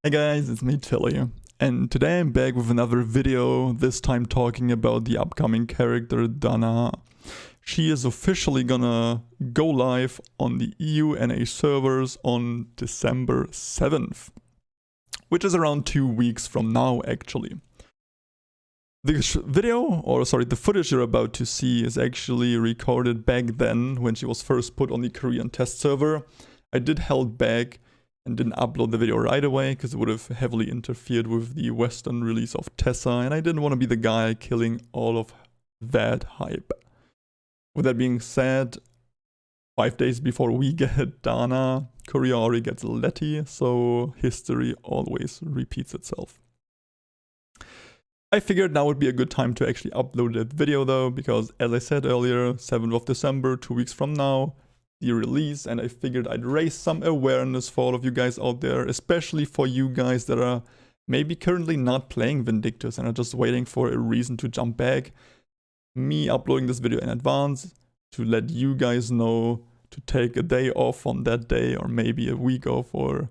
Hey guys, it's me Tilly, and today I'm back with another video, this time talking about the upcoming character Danah. She is officially gonna go live on the EU-NA servers on December 7th, which is around 2 weeks from now actually. The footage you're about to see is actually recorded back then when she was first put on the Korean test server. I did held back and didn't upload the video right away because it would have heavily interfered with the Western release of Tessa, and I didn't want to be the guy killing all of that hype. With that being said, 5 days before we get Donna, Korea already gets Letty, so history always repeats itself. I figured now would be a good time to actually upload that video though, because as I said earlier, 7th of December, 2 weeks from now, the release, and I figured I'd raise some awareness for all of you guys out there, especially for you guys that are maybe currently not playing Vindictus and are just waiting for a reason to jump back. Me uploading this video in advance to let you guys know to take a day off on that day, or maybe a week off, or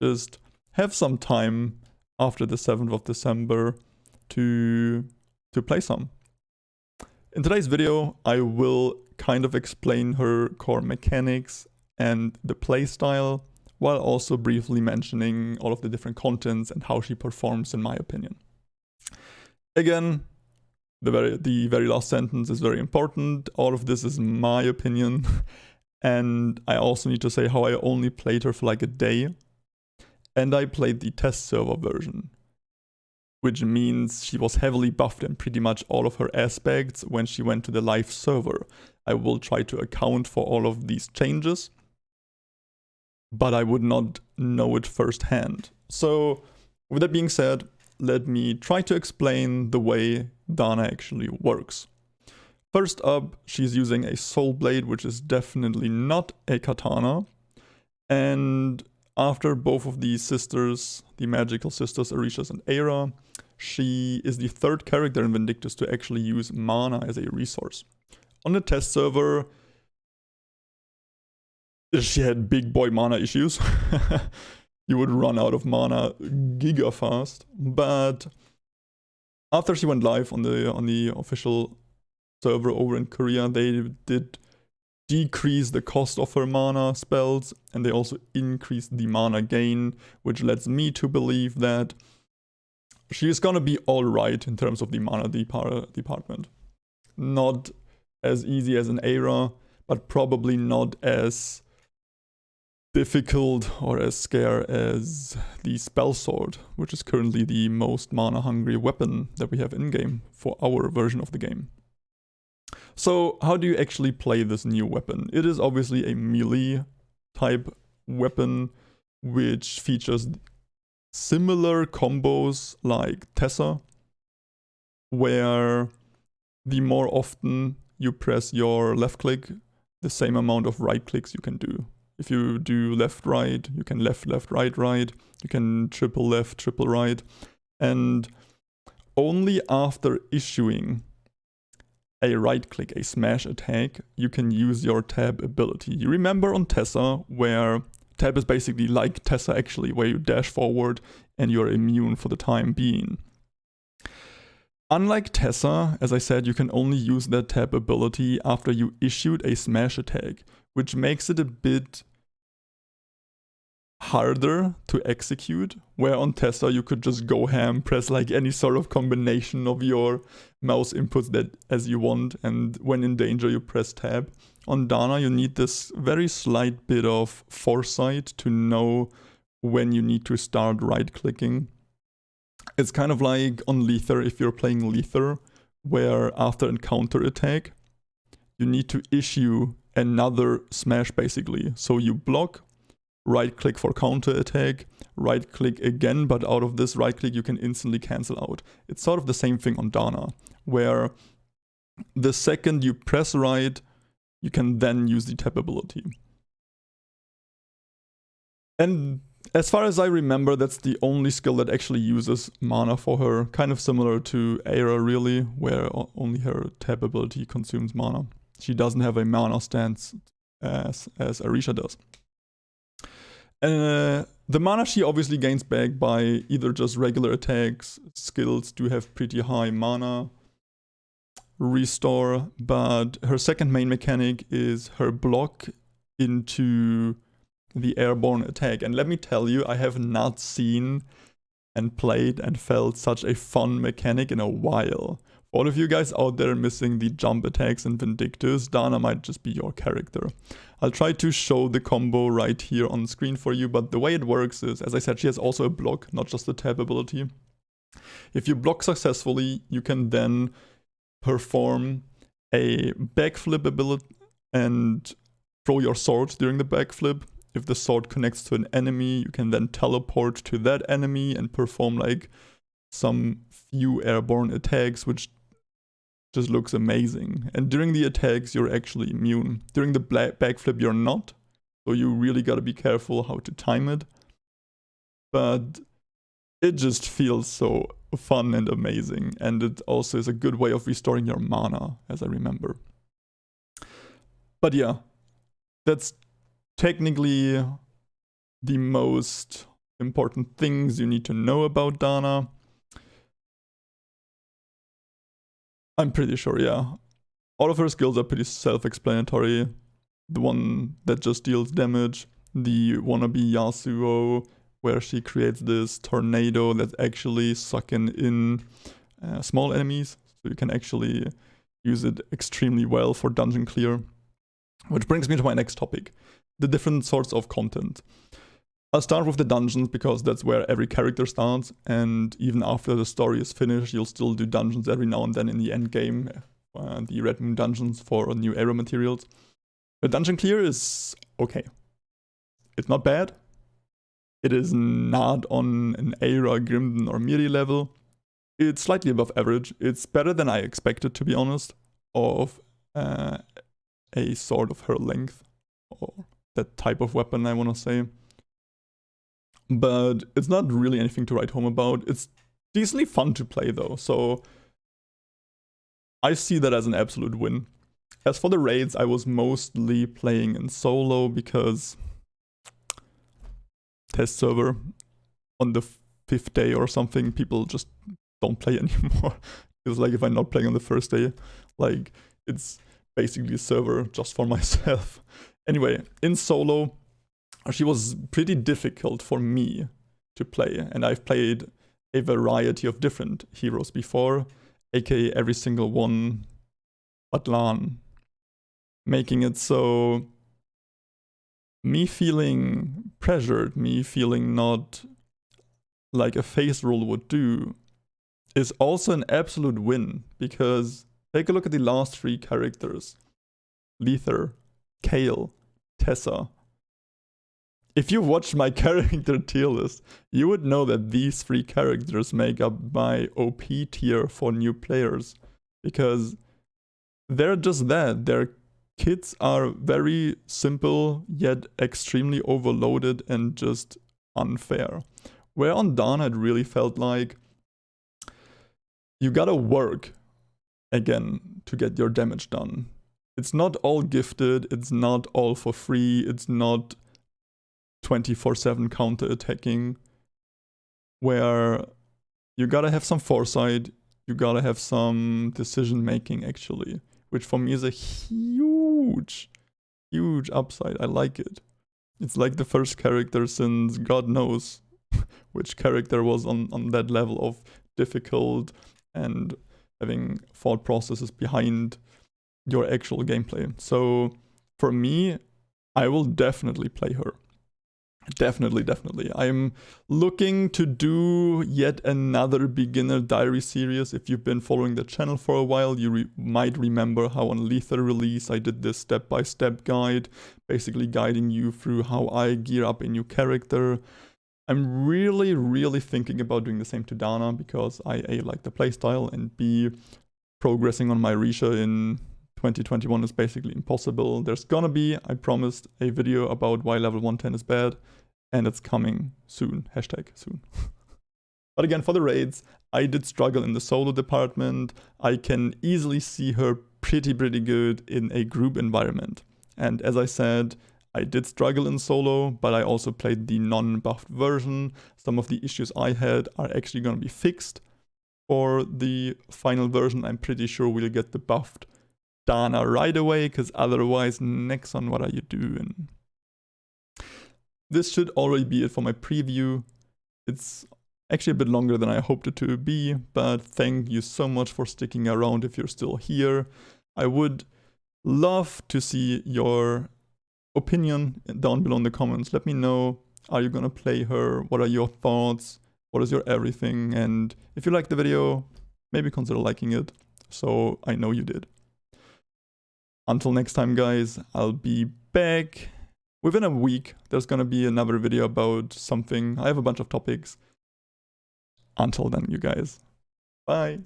just have some time after the 7th of December to play some. In today's video, I will kind of explain her core mechanics and the playstyle, while also briefly mentioning all of the different contents and how she performs in my opinion. Again, the very last sentence is very important. All of this is my opinion. And I also need to say how I only played her for like a day. And I played the test server version, which means she was heavily buffed in pretty much all of her aspects when she went to the live server. I will try to account for all of these changes, but I would not know it firsthand. So with that being said, let me try to explain the way Danah actually works. First up, she's using a soul blade, which is definitely not a katana. And after both of these sisters, the magical sisters Arishas and Aira, she is the third character in Vindictus to actually use mana as a resource. On the test server, she had big boy mana issues. You would run out of mana giga fast. But after she went live on the official server over in Korea, they did decrease the cost of her mana spells, and they also increased the mana gain, which leads me to believe that she is gonna be alright in terms of the mana department. Not as easy as an Aira, but probably not as difficult or as scarce as the Spell Sword, which is currently the most mana hungry weapon that we have in-game for our version of the game. So how do you actually play this new weapon? It is obviously a melee type weapon, which features similar combos like Tessa, where the more often you press your left click, the same amount of right clicks you can do. If you do left right, you can left right right, you can triple left triple right, and only after issuing a right click, a smash attack, you can use your tab ability. You remember on Tessa, where tab is basically like Tessa actually, where you dash forward and you're immune for the time being. Unlike Tessa, as I said, you can only use that tab ability after you issued a smash attack, which makes it a bit harder to execute, where on Tessa you could just go ham, press like any sort of combination of your mouse inputs that as you want, and when in danger you press tab. On Danah you need this very slight bit of foresight to know when you need to start right clicking. It's kind of like on Lether, if you're playing Lether, where after encounter attack you need to issue another smash basically. So you block, right click for counter attack, right click again, but out of this right click you can instantly cancel out. It's sort of the same thing on Danah, where the second you press right, you can then use the tap ability. And as far as I remember, that's the only skill that actually uses mana for her, kind of similar to Aira really, where only her tap ability consumes mana. She doesn't have a mana stance as Arisha does. The mana she obviously gains back by either just regular attacks, skills do have pretty high mana restore, but her second main mechanic is her block into the Airborne Attack. And let me tell you, I have not seen and played and felt such a fun mechanic in a while. For all of you guys out there missing the jump attacks in Vindictus, Donna might just be your character. I'll try to show the combo right here on screen for you, but the way it works is, as I said, she has also a block, not just a tap ability. If you block successfully, you can then perform a backflip ability and throw your sword during the backflip. If the sword connects to an enemy, you can then teleport to that enemy and perform like some few airborne attacks, which just looks amazing. And during the attacks, you're actually immune. During the backflip, you're not. So you really gotta be careful how to time it. But it just feels so fun and amazing. And it also is a good way of restoring your mana, as I remember. But yeah, that's technically the most important things you need to know about Danah. I'm pretty sure, yeah. All of her skills are pretty self-explanatory. The one that just deals damage, the wannabe Yasuo, where she creates this tornado that's actually sucking in small enemies. So you can actually use it extremely well for dungeon clear. Which brings me to my next topic, the different sorts of content. I'll start with the dungeons because that's where every character starts, and even after the story is finished, you'll still do dungeons every now and then in the end game, the Red Moon dungeons for new era materials. The dungeon clear is okay. It's not bad. It is not on an Era, Grimden, or Miri level. It's slightly above average. It's better than I expected, to be honest, of a sword of her length, or that type of weapon, I want to say. But it's not really anything to write home about. It's decently fun to play though, so I see that as an absolute win. As for the raids, I was mostly playing in solo because test server on the 5th day or something, people just don't play anymore. It's like if I'm not playing on the first day, like it's basically a server just for myself. Anyway, in solo, she was pretty difficult for me to play, and I've played a variety of different heroes before, aka every single one but LAN, making it so me feeling pressured, me feeling not like a phase roll would do, is also an absolute win, because take a look at the last 3 characters. Lether, Kayle, Tessa. If you watched my character tier list, you would know that these 3 characters make up my OP tier for new players, because they're just that. Their kits are very simple, yet extremely overloaded and just unfair. Where on Danah it really felt like you gotta work again to get your damage done. It's not all gifted, it's not all for free, it's not 24/7 counter-attacking, where you gotta have some foresight, you gotta have some decision-making actually, which for me is a huge upside. I like it. It's like the first character since God knows which character was on that level of difficult and having thought processes behind your actual gameplay. So for me, I will definitely play her. Definitely. I'm looking to do yet another beginner diary series. If you've been following the channel for a while, you might remember how on Lether release I did this step-by-step guide, basically guiding you through how I gear up a new character. I'm really thinking about doing the same to Danah, because I A, like the playstyle, and B, progressing on my Risha in 2021 is basically impossible. There's gonna be, I promised, a video about why level 110 is bad, and it's coming soon. #soon. But again, for the raids, I did struggle in the solo department. I can easily see her pretty good in a group environment. And as I said, I did struggle in solo, but I also played the non-buffed version. Some of the issues I had are actually gonna be fixed for the final version. I'm pretty sure we'll get the buffed Donna right away, because otherwise, Nexon, what are you doing? This should already be it for my preview. It's actually a bit longer than I hoped it to be, but thank you so much for sticking around if you're still here. I would love to see your opinion down below in the comments. Let me know, are you gonna play her? What are your thoughts? What is your everything? And if you liked the video, maybe consider liking it, so I know you did. Until next time, guys, I'll be back. Within a week, there's gonna be another video about something. I have a bunch of topics. Until then, you guys. Bye.